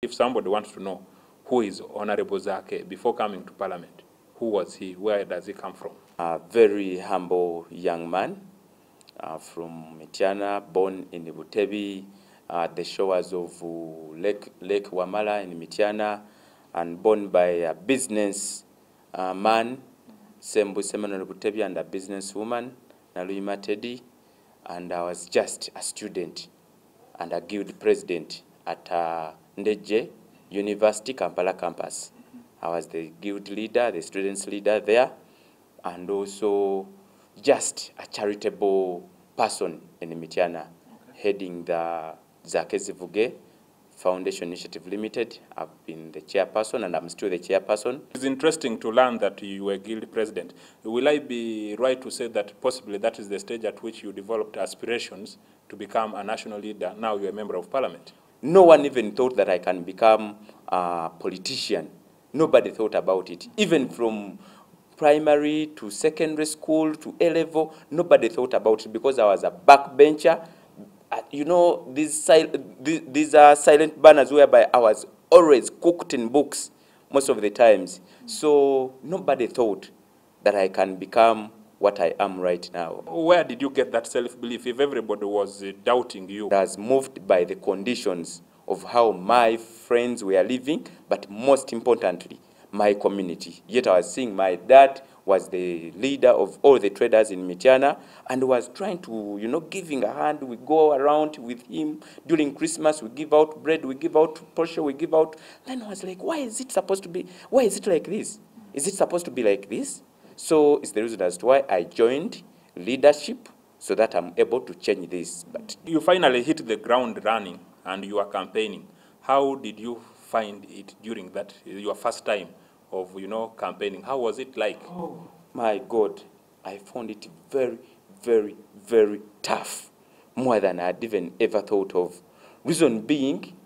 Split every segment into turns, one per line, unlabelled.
If somebody wants to know who is Honorable Zaake before coming to Parliament, who was he? Where does he come from?
A very humble young man from Mityana, born in Butebi, at the shores of Lake Wamala in Mityana, and born by a business man, Sembu Seminole Butebi, and a businesswoman, Naluyima Teddy, and I was just a student and a guild president at Ndeje University Kampala campus. I was the guild leader, the students leader there, and also just a charitable person in Mityana, heading the Zaake Zivuge Foundation Initiative Limited. I've been the chairperson and I'm still the chairperson.
It's interesting to learn that you were guild president. Will I be right to say that possibly that is the stage at which you developed aspirations to become a national leader? Now you're a member of parliament.
No one even thought that I can become a politician. Nobody thought about it. Even from primary to secondary school to A-level, nobody thought about it because I was a backbencher. You know, these are silent banners whereby I was always cooked in books most of the times. So nobody thought that I can become what I am right now.
Where did you get that self-belief if everybody was doubting you?
I was moved by the conditions of how my friends were living, but most importantly, my community. Yet I was seeing my dad was the leader of all the traders in Mityana and was trying to, giving a hand. We go around with him during Christmas, we give out bread, we give out portion, we give out. Then I was like, why is it supposed to be, why is it like this? Is it supposed to be like this? So it's the reason as to why I joined leadership so that I'm able to change this. But
you finally hit the ground running and you are campaigning. How did you find it during that, your first time of, campaigning? How was it like?
Oh, my God. I found it very, very, very tough. More than I'd even ever thought of. Reason being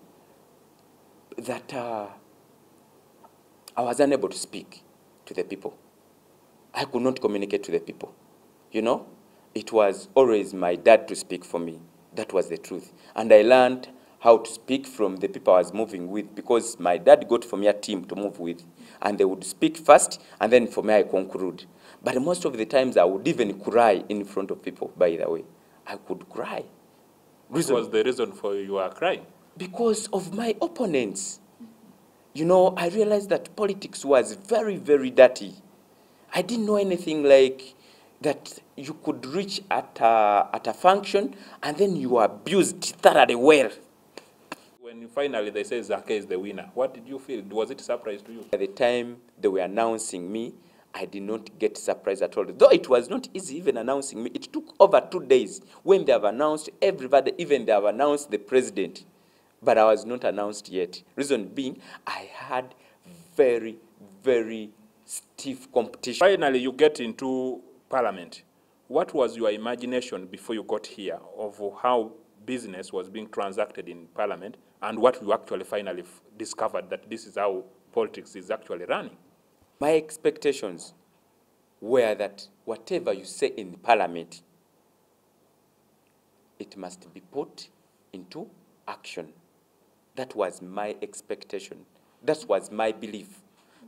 that I was unable to speak to the people. I could not communicate to the people. It was always my dad to speak for me. That was the truth. And I learned how to speak from the people I was moving with because my dad got for me a team to move with. And they would speak first, and then for me I conclude. But most of the times I would even cry in front of people, by the way. I could cry.
What was the reason for your crying?
Because of my opponents. I realized that politics was very, very dirty. I didn't know anything like that you could reach at a function and then you are abused thoroughly well.
When finally they say Zaake is the winner, what did you feel? Was it a surprise to you?
By the time they were announcing me, I did not get surprised at all. Though it was not easy even announcing me. It took over 2 days when they have announced everybody, even they have announced the president. But I was not announced yet. Reason being, I had very, very stiff competition.
Finally, you get into parliament. What was your imagination before you got here of how business was being transacted in parliament and what you actually finally discovered that this is how politics is actually running?
My expectations were that whatever you say in parliament, it must be put into action. That was my expectation. That was my belief.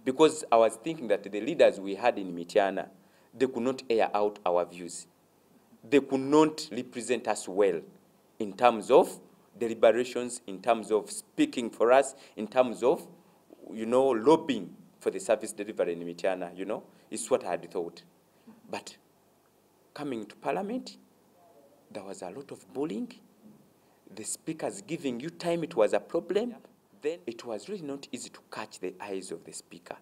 Because I was thinking that the leaders we had in Mityana, they could not air out our views. They could not represent us well in terms of deliberations, in terms of speaking for us, in terms of, lobbying for the service delivery in Mityana, It's what I had thought. But coming to parliament, there was a lot of bullying. The speakers giving you time, it was a problem. Then it was really not easy to catch the eyes of the speaker.